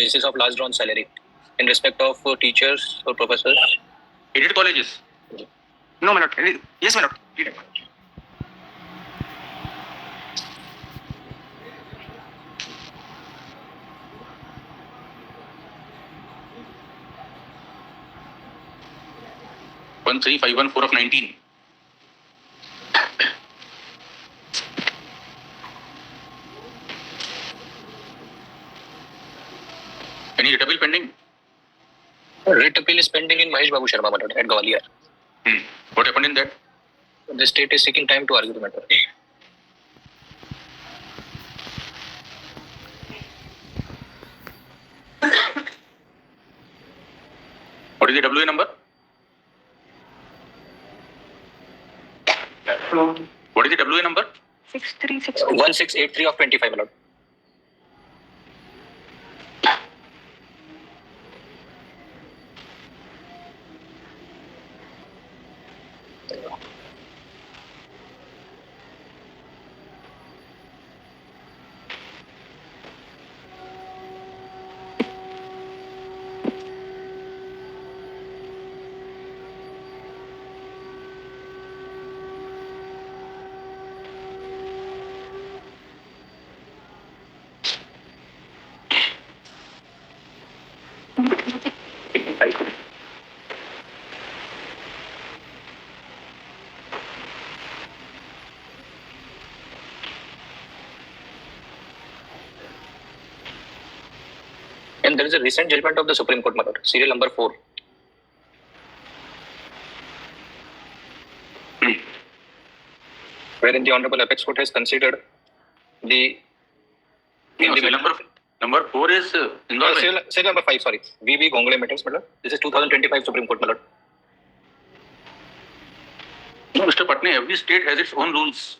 basis of last drawn salary in respect of teachers or professors. Aided colleges. No, my lord. Yes, my lord. Read. One 3514 of 19. Any writ appeal pending? Writ appeal is pending in Mahesh Babu Sharma, my lord, at Gwalior. What happened in that? The state is seeking time to argue the matter. What is the WA number? What is the WA number? 1683 of 25, my lord. And there is a recent judgment of the Supreme Court, my lord, serial number 4. Wherein the Honorable Apex Court has considered the... Number 4 is... serial number 5, sorry. VB Gongle matters, my lord. This is 2025 Supreme Court, my lord. No, Mr. Patne, every state has its own rules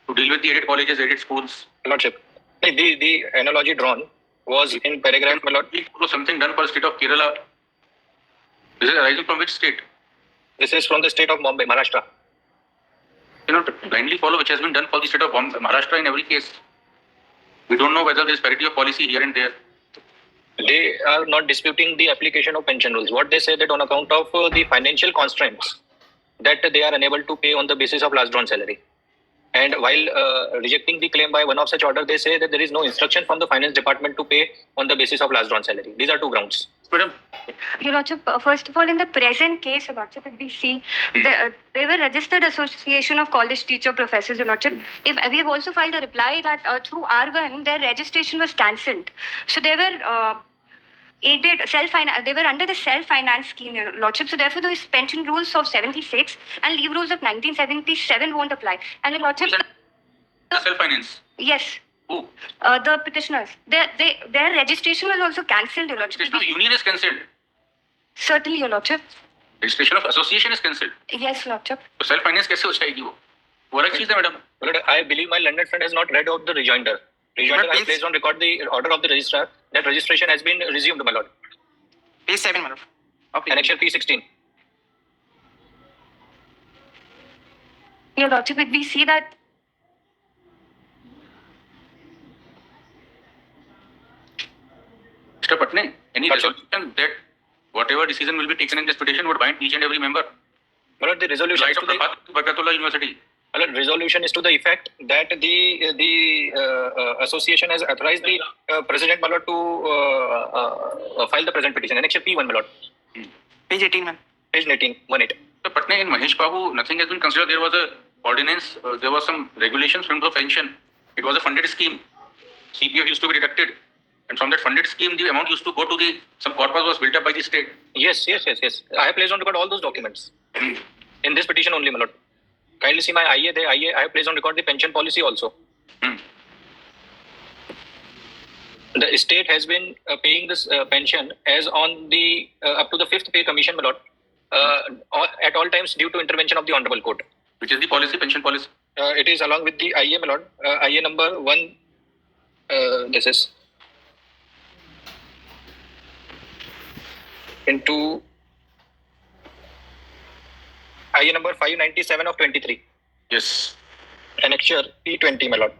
to deal with the aided colleges, aided schools. Lordship, the analogy drawn was in paragraph, my lord. Something done for the state of Kerala. This is arising from which state? This is from the state of Bombay, Maharashtra. You know, to blindly follow which has been done for the state of Maharashtra in every case. We don't know whether there is parity of policy here and there. They are not disputing the application of pension rules. What they say that on account of the financial constraints that they are unable to pay on the basis of last drawn salary. And while rejecting the claim by one of such order, they say that there is no instruction from the finance department to pay on the basis of last drawn salary. These are two grounds. Madam. Your Lordship, first of all, in the present case, Your Lordship, if we see, they were registered Association of College Teacher Professors, Your Lordship. If we have also filed a reply that through R1, their registration was cancelled. So they were aided they were under the self-finance scheme, Your Lordship. So therefore, those pension rules of 76 and leave rules of 1977 won't apply. And Your Lordship, self-finance. Yes. Who? The petitioners. Their registration was also cancelled, Your Lordship. Registration of union is cancelled. Certainly, Your Lordship. Registration of association is cancelled. Yes, Lordship. तो self finance कैसे हो जाएगी वो? वो अलग चीज है madam. I believe my learned friend has not read out the rejoinder. Rejoinder I placed on record the order of the registrar that registration has been resumed, my lord. Page 7, my lord. Okay. Annexure P16. Your Lordship, if we see that Mr. Patne, any resolution that whatever decision will be taken in this petition would bind each and every member. My lord, the resolution is to Barkatullah University. My lord, resolution is to the effect that the association has authorized the president, my lord, to file the present petition. Annexure P1, my lord. Page 18, man. Page 18, 18. So, Patne, in Mahesh Babu, nothing has been considered. There was a ordinance, there was some regulations from the pension. It was a funded scheme. CPF used to be deducted. And from that funded scheme, the amount used to go to some corpus was built up by the state. Yes. I have placed on record all those documents. In this petition only, my lord. Kindly see my IA there. I have placed on record the pension policy also. The state has been paying this pension as on the up to the 5th pay commission, my lord, at all times due to intervention of the Honorable Court. Which is the policy, pension policy? It is along with the IA, my lord. IA number 1, this is into IA number 597 of 23. Yes. Annexure P20, my lord.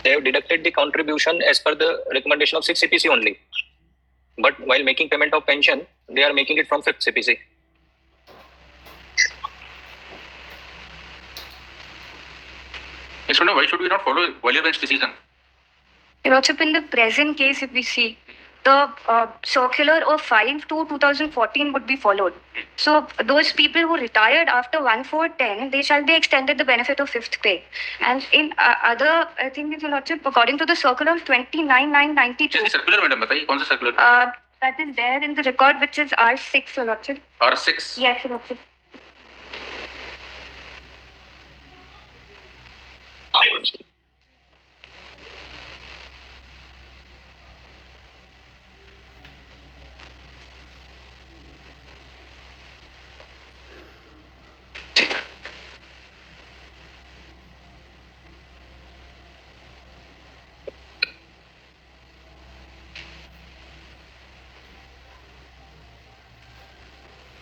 they have deducted the contribution as per the recommendation of 6th CPC only. But while making payment of pension, they are making it from 5th CPC. Yes, Madam, why should we not follow earlier bench decision? Your Lordship, in the present case, if we see, the circular of 5/2/2014 would be followed. So those people who retired after 1/4/10, they shall be extended the benefit of 5th pay. And in other, I think, Your Lordship, according to the circular of 29/9/92, Just the circular, madam, बताइए कौन सा circular? that is there in the record, which is R6, Your Lordship. R6. Yes, Your Lordship.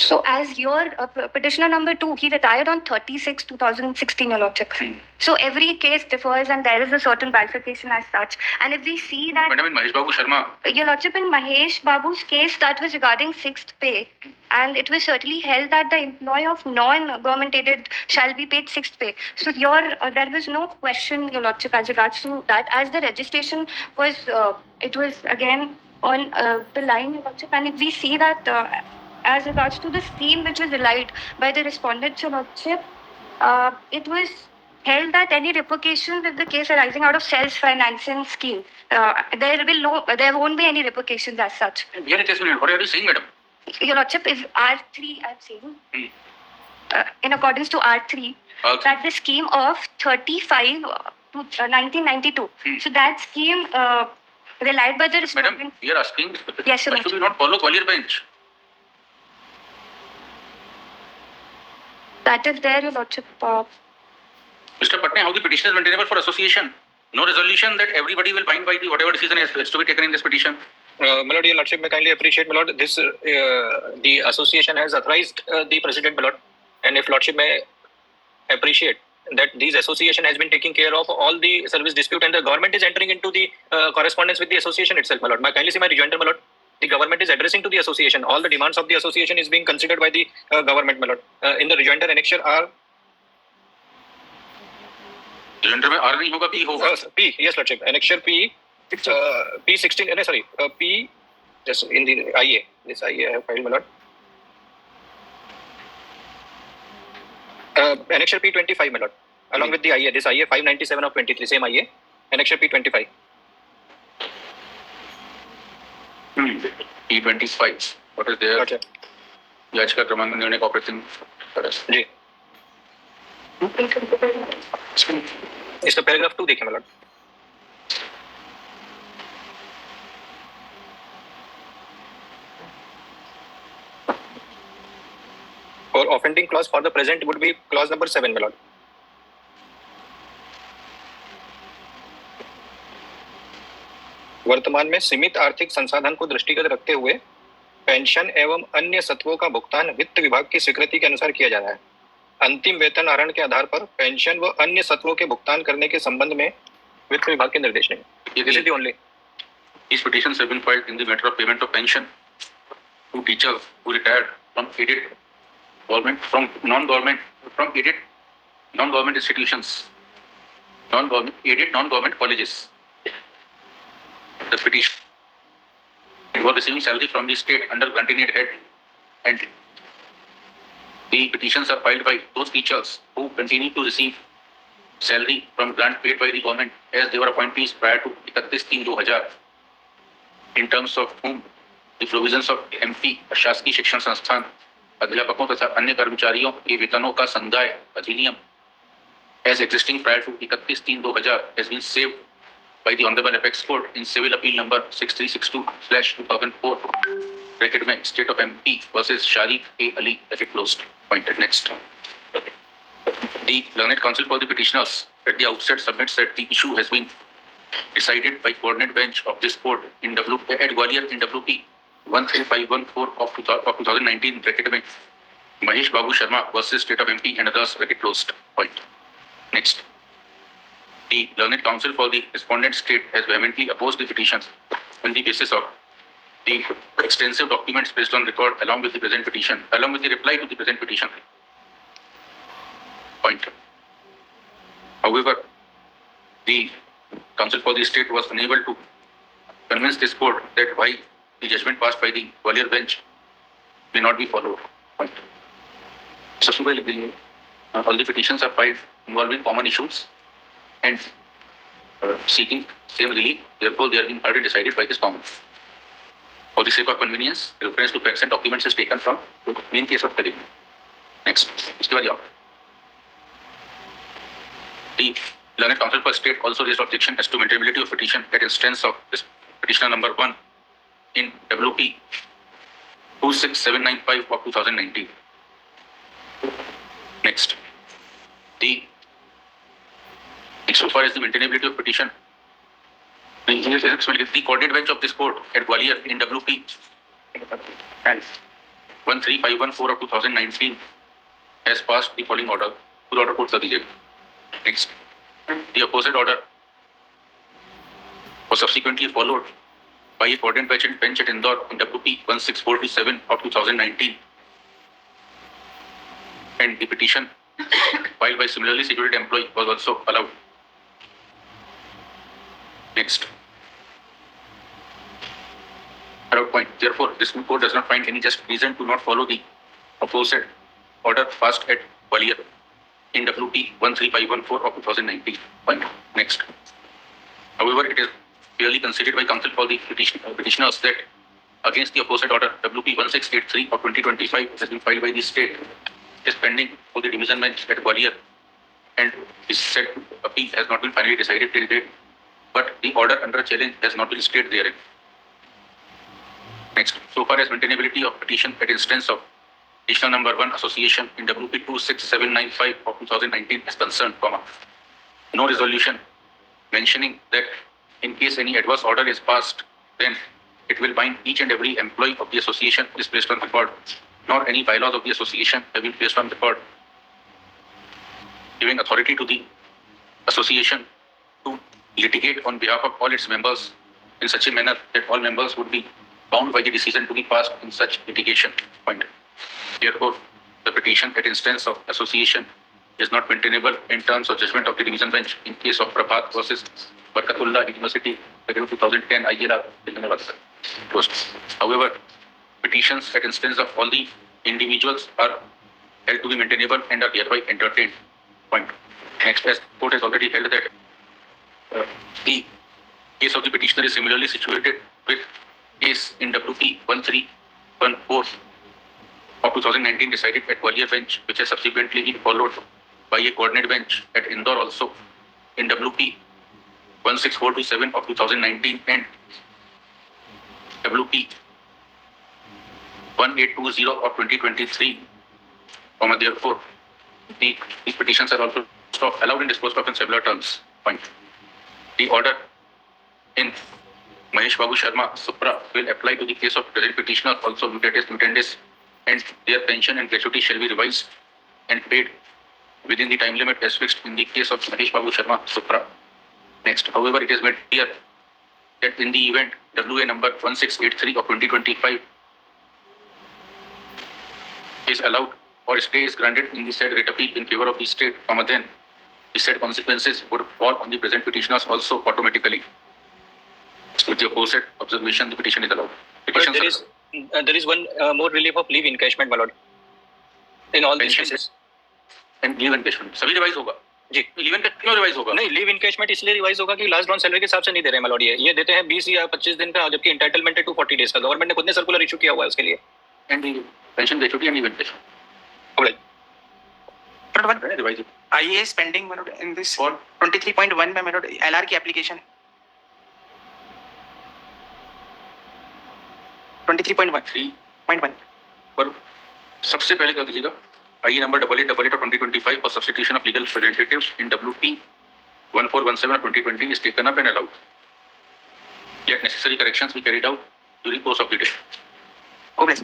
So as your petitioner number 2, he retired on 36/2016, Your Lordship. So every case differs and there is a certain bifurcation as such. And if we see that, Madam, in Mahesh Babu Sharma, Your Lordship, in Mahesh Babu's case, that was regarding 6th pay. And it was certainly held that the employee of non-government aided shall be paid 6th pay. So there was no question, Your Lordship, as regards to that. As the registration was, it was again on the line, Your Lordship. And if we see that as regards to the scheme which was relied by the respondent, Your Lordship, it was held that any repercussions in the case arising out of self-financing scheme, there won't be any repercussions as such. here it is, what are you saying, madam? Your Lordship, if R3, I'm saying, in accordance to R3, Okay. that the scheme of 35 to 1992. So that scheme relied by the Madam, respondent. we are asking, Yes, Your why should we Lordship. not follow earlier bench? That is there, Your Lordship. Mr. Patne, how the petition is maintainable for association? No resolution that everybody will bind by the whatever decision is to be taken in this petition. My Lord, Your Lordship, may kindly appreciate, my Lord, this the association has authorized the President, my Lord, and if Lordship may appreciate that this association has been taking care of all the service dispute and the government is entering into the correspondence with the association itself, my Lord. May kindly see my rejoinder, my Lord. The government is addressing to the association. All the demands of the association is being considered by the government, my Lord. In the rejoinder annexure are Rejoinder में R नहीं होगा, P होगा. P, yes, Lordship. Annexure P, P16, sorry, P, just in the IA. This IA I have filed, my Lord. Annexure P25, my Lord. Along with the IA, this IA 597 of 23, same IA. Annexure P25. P25. What is there? Lordship. याचिका क्रमांक निर्णय operating जी इसका paragraph 2 देखिए, my Lord. और offending clause for the present would be clause number 7, my Lord. वर्तमान में सीमित आर्थिक संसाधन को दृष्टिगत रखते हुए पेंशन एवं अन्य सत्वों का भुगतान वित्त विभाग की स्वीकृति के अनुसार किया जा रहा है. अंतिम वेतन आहरण के आधार पर पेंशन व अन्य सत्वों के भुगतान करने के संबंध में वित्त विभाग के निर्देश नहीं. This is the only. These petitions have been filed in the matter of payment of pension to teachers who retired from aided government, from non-government, from aided non-government institutions, aided non-government colleges. The petition were receiving salary from the state under continued head, and the petitions are filed by those teachers who continue to receive salary from grant paid by the government as they were appointees prior to 31/3/2000, in terms of whom the provisions of MP शासकीय शिक्षण संस्थान अध्यापकों तथा अन्य कर्मचारियों के वेतनों का संदाय अधिनियम as existing prior to 31/3/2000 has been saved by the Honorable Apex Court in Civil Appeal number 6362/2004, bracket में State of MP versus Sharif A. Ali, bracket closed. Pointed next. The learned counsel for the petitioners at the outset submits that the issue has been decided by coordinate bench of this court in at Gwalior in WP 13514 of 2019, bracket में Mahesh Babu Sharma versus State of MP and others, bracket closed. Point. Next. The learned counsel for the respondent state has vehemently opposed the petition on the basis of the extensive documents placed on record along with the present petition, along with the reply to the present petition. Point. However, the counsel for the state was unable to convince this court that why the judgment passed by the Gwalior bench may not be followed. Point. Subsequently, all the petitions are filed involving common issues and seeking same relief. Therefore, they are being heard and decided by this common. For the sake of convenience, reference to facts and documents is taken from the main case of Khalid. Next, इसके बाद the learned counsel for state also raised objection as to maintainability of petition at instance of this petitioner number 1 in WP 26795 of 2019. Next, so far as the maintainability of petition, the coordinate bench of this court at Gwalior in WP 13514 of 2019 has passed the following order. Full order court certificate. Next, the opposite order was subsequently followed by a coordinate bench at Indore in WP 16427 of 2019, and the petition filed by similarly situated employee was also allowed. Next, allowed point. Therefore, this court does not find any just reason to not follow the opposite order passed at Gwalior in WP 13514 of 2019. Point. Next, however, it is clearly considered by counsel for the petitioners that against the opposite order WP 1683 of 2025 has been filed by the state is pending for the division bench at Gwalior, and is said appeal has not been finally decided till date, but the order under challenge has not been stayed therein. Next, so far as maintainability of petition at instance of petitioner number 1 association in WP 26795 of 2019 is concerned, no resolution mentioning that in case any adverse order is passed, then it will bind each and every employee of the association is placed on record, nor any bylaws of the association have been placed on record, giving authority to the association to litigate on behalf of all its members in such a manner that all members would be bound by the decision to be passed in such litigation. Point. Therefore, the petition at instance of association is not maintainable in terms of judgment of the division bench in case of Prabhat versus Barkatullah University, 2010 ILR. However, petitions at instance of all the individuals are held to be maintainable and are thereby entertained. Point. Next, as court has already held that the case of the petitioner is similarly situated with case in WP 1314 of 2019 decided at Gwalior bench, which has subsequently been followed by a coordinate bench at Indore also in WP 16427 of 2019 and WP 1820 of 2023. Therefore, these petitions are also allowed and disposed of in similar terms. Point. The order in Mahesh Babu Sharma Supra will apply to the case of present petitioner also mutatis, and their pension and gratuity shall be revised and paid within the time limit as fixed in the case of Mahesh Babu Sharma Supra. Next, however, it is made clear that in the event WA number 1683 of 2025 is allowed or stay is granted in the said writ appeal in favor of the state, then the said consequences would fall on the present petitioners also automatically. With the opposite observation, the petition is allowed. There is one more relief of leave encashment, my lord. In all these cases. And leave encashment. सभी revise होगा जी. Leave encashment क्यों revise होगा? नहीं, leave encashment इसलिए revise होगा कि last drawn salary के हिसाब से नहीं दे रहे हैं मालूम. ये देते हैं 20 या 25 दिन का, जबकि एंटाइटलमेंट है 240 डेज का. गवर्नमेंट ने खुद ने सर्कुलर इशू किया हुआ है उसके लिए. And pension gratuity and leave encashment revise. IA is pending in this 23.1 में LR की एप्लीकेशन 23.1 पर सबसे पहले क्या कीजिएगा, आइए number 8888 of 2025 for substitution of legal representatives in WP 1417 of 2020 is taken up and allowed. Yet necessary corrections be carried out during course of the day. Oh, bless.